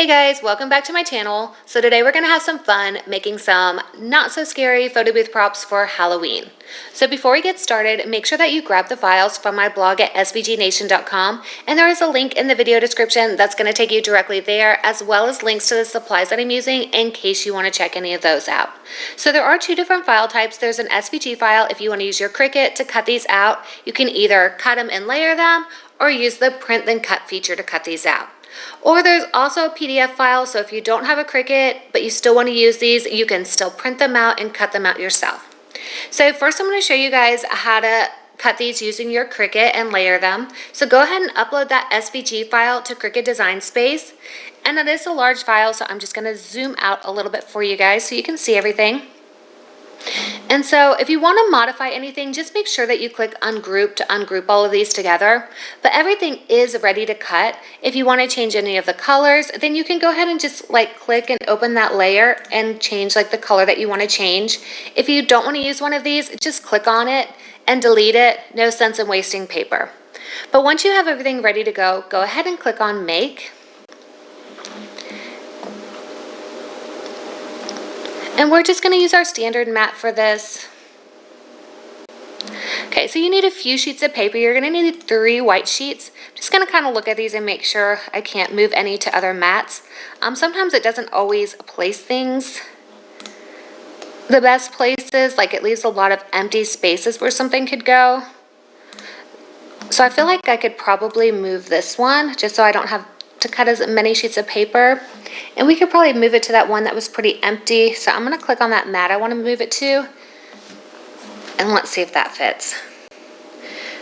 Hey guys, welcome back to my channel. So today we're going to have some fun making some not so scary photo booth props for Halloween. So before we get started, make sure that you grab the files from my blog at svgnation.com, and there is a link in the video description that's going to take you directly there, as well as links to the supplies that I'm using in case you want to check any of those out. So there are two different file types. There's an SVG file if you want to use your Cricut to cut these out. You can either cut them and layer them or use the print then cut feature to cut these out. Or there's also a PDF file, so if you don't have a Cricut but you still want to use these, you can still print them out and cut them out yourself. So first I'm going to show you guys how to cut these using your Cricut and layer them. So go ahead and upload that SVG file to Cricut Design Space. And it is a large file, so I'm just going to zoom out a little bit for you guys so you can see everything. And so if you want to modify anything, just make sure that you click ungroup to ungroup all of these together. But everything is ready to cut. If you want to change any of the colors, then you can go ahead and just click and open that layer and change the color that you want to change. If you don't want to use one of these, just click on it and delete it. No sense in wasting paper. But once you have everything ready to go ahead and click on Make. And we're just going to use our standard mat for this. Okay, so you need a few sheets of paper. You're going to need 3 white sheets. I'm just going to kind of look at these and make sure I can't move any to other mats. Sometimes it doesn't always place things the best places. It leaves a lot of empty spaces where something could go. So I feel like I could probably move this one just so I don't have to cut as many sheets of paper. And we could probably move it to that one that was pretty empty. So I'm going to click on that mat I want to move it to. And let's see if that fits.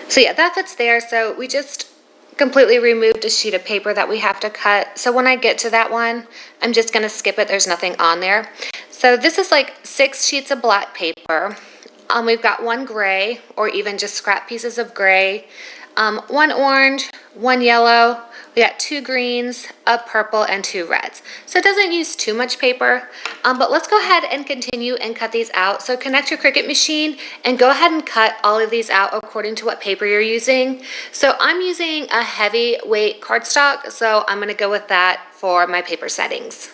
So yeah, that fits there. So we just completely removed a sheet of paper that we have to cut. So when I get to that one, I'm just going to skip it. There's nothing on there. So this is 6 sheets of black paper. We've got 1 gray, or even just scrap pieces of gray, 1 orange, 1 yellow. We got 2 greens, a purple, and 2 reds. So it doesn't use too much paper, but let's go ahead and continue and cut these out. So connect your Cricut machine and go ahead and cut all of these out according to what paper you're using. So I'm using a heavyweight cardstock, so I'm going to go with that for my paper settings.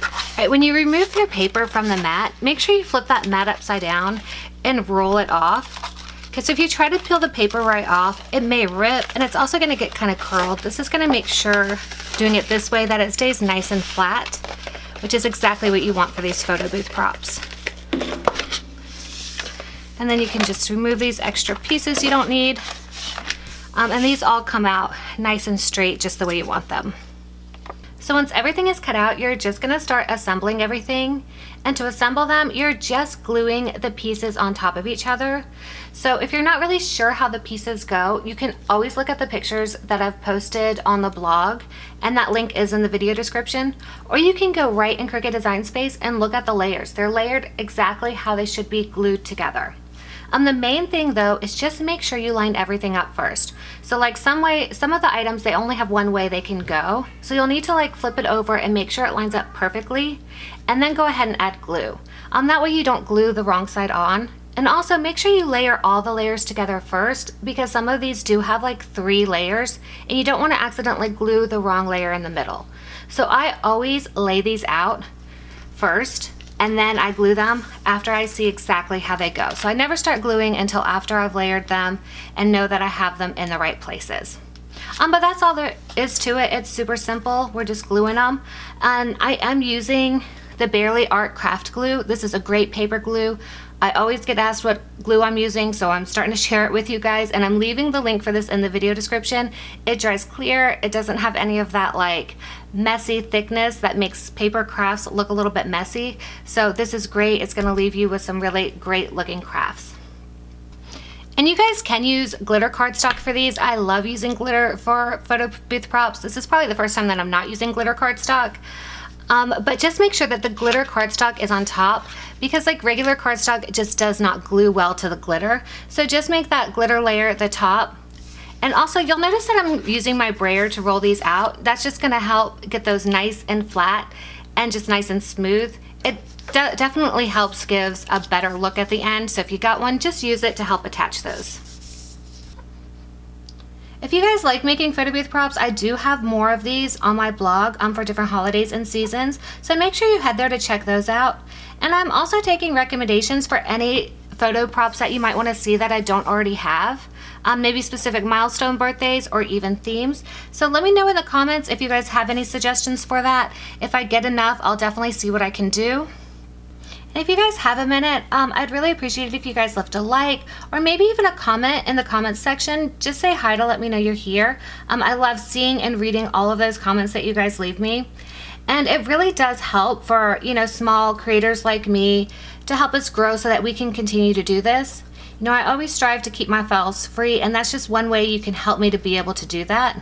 All right, when you remove your paper from the mat, make sure you flip that mat upside down and roll it off. Because if you try to peel the paper right off, it may rip, and it's also going to get kind of curled. This is going to make sure, doing it this way, that it stays nice and flat, which is exactly what you want for these photo booth props. And then you can just remove these extra pieces you don't need. And these all come out nice and straight, just the way you want them. So once everything is cut out, you're just going to start assembling everything. And to assemble them, you're just gluing the pieces on top of each other. So if you're not really sure how the pieces go, you can always look at the pictures that I've posted on the blog, and that link is in the video description. Or you can go right in Cricut Design Space and look at the layers. They're layered exactly how they should be glued together. The main thing though is just make sure you line everything up first. So some of the items, they only have one way they can go. So you'll need to flip it over and make sure it lines up perfectly, and then go ahead and add glue. That way you don't glue the wrong side on. And also make sure you layer all the layers together first, because some of these do have 3 layers and you don't want to accidentally glue the wrong layer in the middle. So I always lay these out first, and then I glue them after I see exactly how they go. So I never start gluing until after I've layered them and know that I have them in the right places. But that's all there is to it. It's super simple. We're just gluing them. And I am using the Barely Art Craft Glue. This is a great paper glue. I always get asked what glue I'm using, so I'm starting to share it with you guys, and I'm leaving the link for this in the video description. It dries clear. It doesn't have any of that messy thickness that makes paper crafts look a little bit messy. So this is great. It's going to leave you with some really great looking crafts. And you guys can use glitter cardstock for these. I love using glitter for photo booth props. This is probably the first time that I'm not using glitter cardstock. But just make sure that the glitter cardstock is on top, because regular cardstock just does not glue well to the glitter. So just make that glitter layer the top. And also you'll notice that I'm using my brayer to roll these out. That's just going to help get those nice and flat and just nice and smooth. It definitely helps, gives a better look at the end. So if you got one, just use it to help attach those. If you guys like making photo booth props, I do have more of these on my blog for different holidays and seasons, so make sure you head there to check those out. And I'm also taking recommendations for any photo props that you might want to see that I don't already have. Maybe specific milestone birthdays or even themes. So let me know in the comments if you guys have any suggestions for that. If I get enough, I'll definitely see what I can do. And if you guys have a minute, I'd really appreciate it if you guys left a like or maybe even a comment in the comments section. Just say hi to let me know you're here. I love seeing and reading all of those comments that you guys leave me. And it really does help for, small creators like me to help us grow so that we can continue to do this. I always strive to keep my files free, and that's just one way you can help me to be able to do that.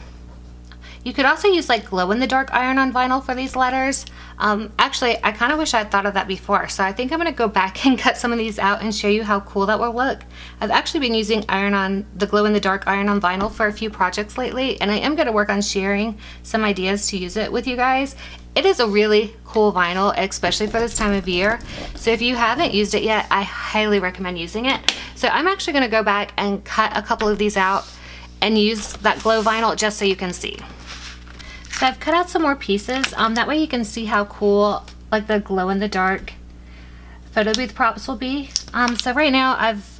You could also use like glow-in-the-dark iron-on vinyl for these letters. Actually, I kind of wish I'd thought of that before, so I think I'm going to go back and cut some of these out and show you how cool that will look. I've actually been using the glow-in-the-dark iron-on vinyl for a few projects lately, and I am going to work on sharing some ideas to use it with you guys. It is a really cool vinyl, especially for this time of year. So if you haven't used it yet, I highly recommend using it. So I'm actually going to go back and cut a couple of these out and use that glow vinyl just so you can see. So I've cut out some more pieces. That way you can see how cool like the glow in the dark photo booth props will be. So right now I've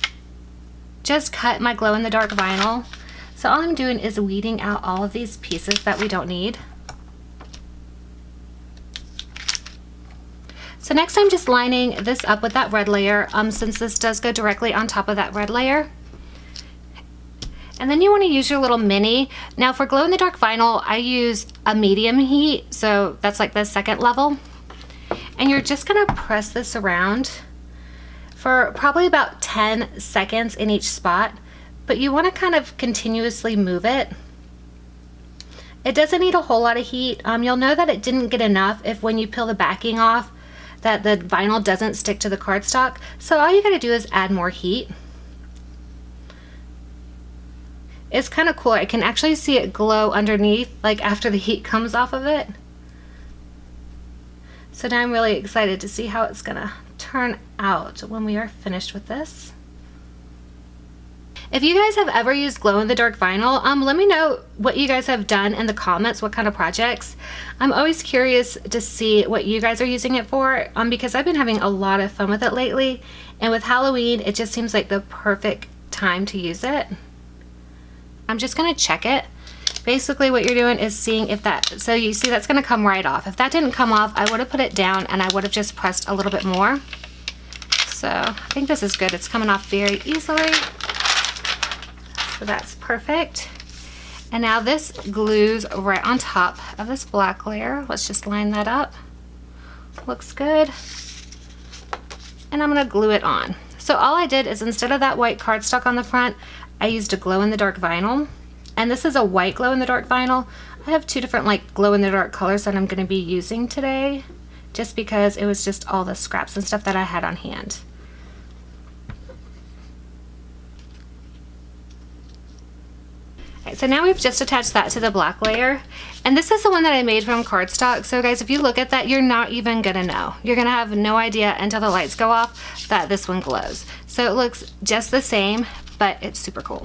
just cut my glow in the dark vinyl. So all I'm doing is weeding out all of these pieces that we don't need. So next I'm just lining this up with that red layer, since this does go directly on top of that red layer. And then you want to use your little mini. Now for glow in the dark vinyl, I use a medium heat, so that's like the second level. And you're just gonna press this around for probably about 10 seconds in each spot, but you want to kind of continuously move it. It doesn't need a whole lot of heat. You'll know that it didn't get enough if when you peel the backing off, that the vinyl doesn't stick to the cardstock. So all you gotta do is add more heat. It's kind of cool. I can actually see it glow underneath, like after the heat comes off of it. So now I'm really excited to see how it's gonna turn out when we are finished with this. If you guys have ever used glow-in-the-dark vinyl, let me know what you guys have done in the comments, what kind of projects. I'm always curious to see what you guys are using it for, because I've been having a lot of fun with it lately, and with Halloween, it just seems like the perfect time to use it. I'm just gonna check it. Basically what you're doing is seeing if that, so you see that's gonna come right off. If that didn't come off, I would have put it down and I would have just pressed a little bit more. So I think this is good. It's coming off very easily. So that's perfect. And now this glues right on top of this black layer. Let's just line that up. Looks good. And I'm gonna glue it on. So all I did is instead of that white cardstock on the front, I used a glow-in-the-dark vinyl. And this is a white glow-in-the-dark vinyl. I have two different like glow-in-the-dark colors that I'm gonna be using today, just because it was just all the scraps and stuff that I had on hand. So now we've just attached that to the black layer, and this is the one that I made from cardstock. So guys, if you look at that, you're not even gonna know. You're gonna have no idea until the lights go off that this one glows. So it looks just the same, but it's super cool.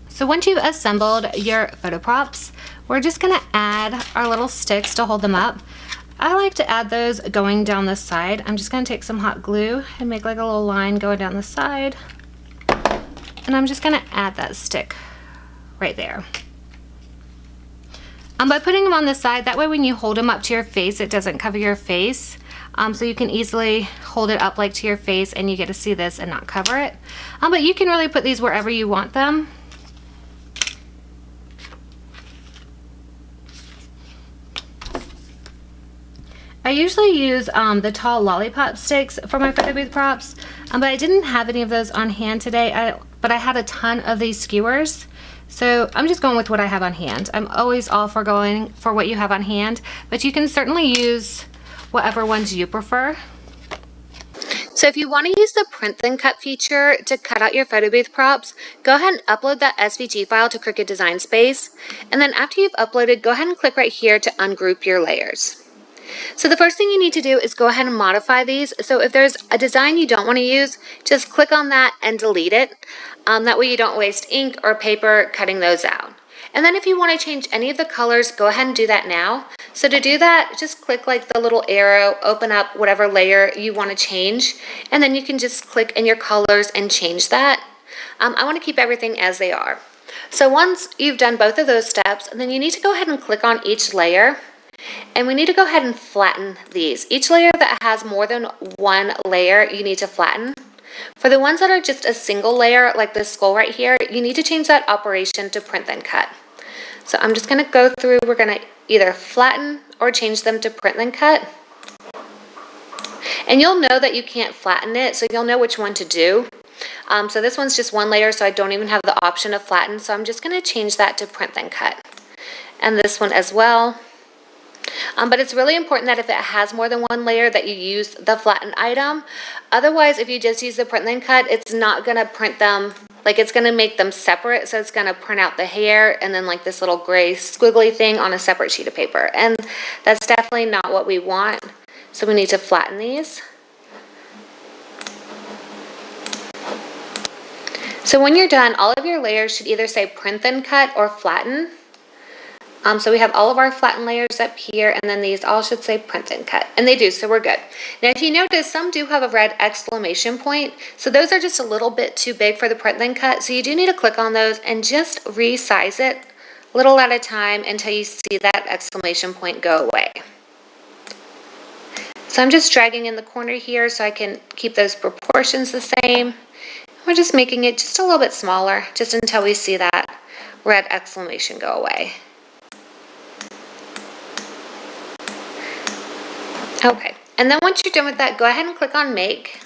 So once you've assembled your photo props, we're just gonna add our little sticks to hold them up. I like to add those going down the side. I'm just gonna take some hot glue and make like a little line going down the side, and I'm just gonna add that stick right there. By putting them on the side, that way when you hold them up to your face, it doesn't cover your face. So you can easily hold it up like to your face and you get to see this and not cover it. But you can really put these wherever you want them. I usually use the tall lollipop sticks for my photo booth props, but I didn't have any of those on hand today, but I had a ton of these skewers. So I'm just going with what I have on hand. I'm always all for going for what you have on hand, but you can certainly use whatever ones you prefer. So if you want to use the print then cut feature to cut out your photo booth props, go ahead and upload that SVG file to Cricut Design Space. And then after you've uploaded, go ahead and click right here to ungroup your layers. So the first thing you need to do is go ahead and modify these. So if there's a design you don't want to use, just click on that and delete it. That way you don't waste ink or paper cutting those out. And then if you want to change any of the colors, go ahead and do that now. So to do that, just click like the little arrow, open up whatever layer you want to change, and then you can just click in your colors and change that. I want to keep everything as they are. So once you've done both of those steps, then you need to go ahead and click on each layer. And we need to go ahead and flatten these. Each layer that has more than one layer, you need to flatten. For the ones that are just a single layer, like this skull right here, you need to change that operation to print then cut. So I'm just going to go through, we're going to either flatten or change them to print then cut. And you'll know that you can't flatten it, so you'll know which one to do. So this one's just one layer, so I don't even have the option of flatten, so I'm just going to change that to print then cut. And this one as well. But it's really important that if it has more than one layer that you use the flatten item. Otherwise, if you just use the print then cut, it's not going to print them, like it's going to make them separate. So it's going to print out the hair and then like this little gray squiggly thing on a separate sheet of paper. And that's definitely not what we want. So we need to flatten these. So when you're done, all of your layers should either say print then cut or flatten. So we have all of our flattened layers up here, and then these all should say print then cut, and they do, so we're good. Now if you notice, some do have a red exclamation point, so those are just a little bit too big for the print then cut, so you do need to click on those and just resize it little at a time until you see that exclamation point go away. So I'm just dragging in the corner here so I can keep those proportions the same. We're just making it just a little bit smaller, just until we see that red exclamation go away. Okay, and then once you're done with that, go ahead and click on Make.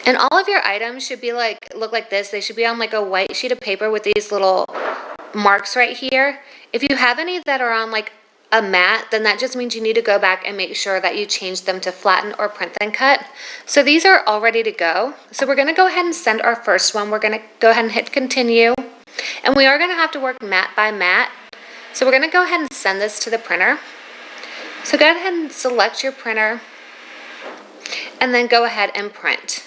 And all of your items should be look like this. They should be on like a white sheet of paper with these little marks right here. If you have any that are on like a mat, then that just means you need to go back and make sure that you change them to flatten or print then cut. So these are all ready to go. So we're going to go ahead and send our first one. We're going to go ahead and hit continue. And we are going to have to work mat by mat. So we're going to go ahead and send this to the printer. So go ahead and select your printer and then go ahead and print.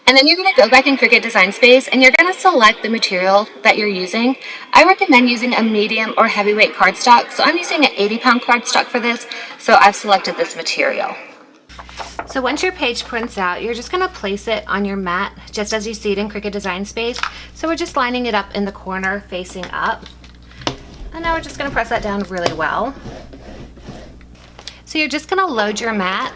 And then you're going to go back in Cricut Design Space and you're going to select the material that you're using. I recommend using a medium or heavyweight cardstock. So I'm using an 80-pound cardstock for this. So I've selected this material. So once your page prints out, you're just going to place it on your mat just as you see it in Cricut Design Space. So we're just lining it up in the corner facing up. And now we're just going to press that down really well. So you're just going to load your mat.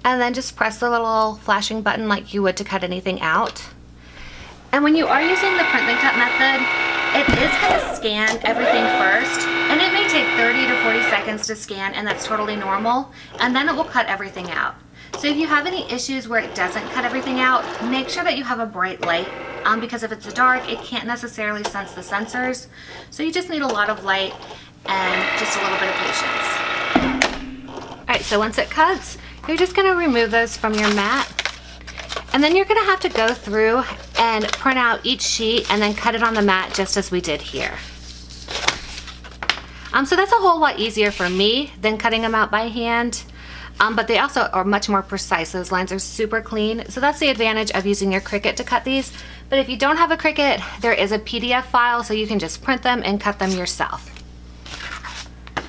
And then just press the little flashing button like you would to cut anything out. And when you are using the print then cut method, it is going to scan everything first. And it may take 30 to 40 seconds to scan, and that's totally normal. And then it will cut everything out. So if you have any issues where it doesn't cut everything out, make sure that you have a bright light. Because if it's dark, it can't necessarily sense the sensors. So you just need a lot of light and just a little bit of patience. All right, so once it cuts, you're just going to remove those from your mat. And then you're going to have to go through and print out each sheet and then cut it on the mat just as we did here. So that's a whole lot easier for me than cutting them out by hand. But they also are much more precise. Those lines are super clean. So that's the advantage of using your Cricut to cut these. But if you don't have a Cricut, there is a PDF file so you can just print them and cut them yourself.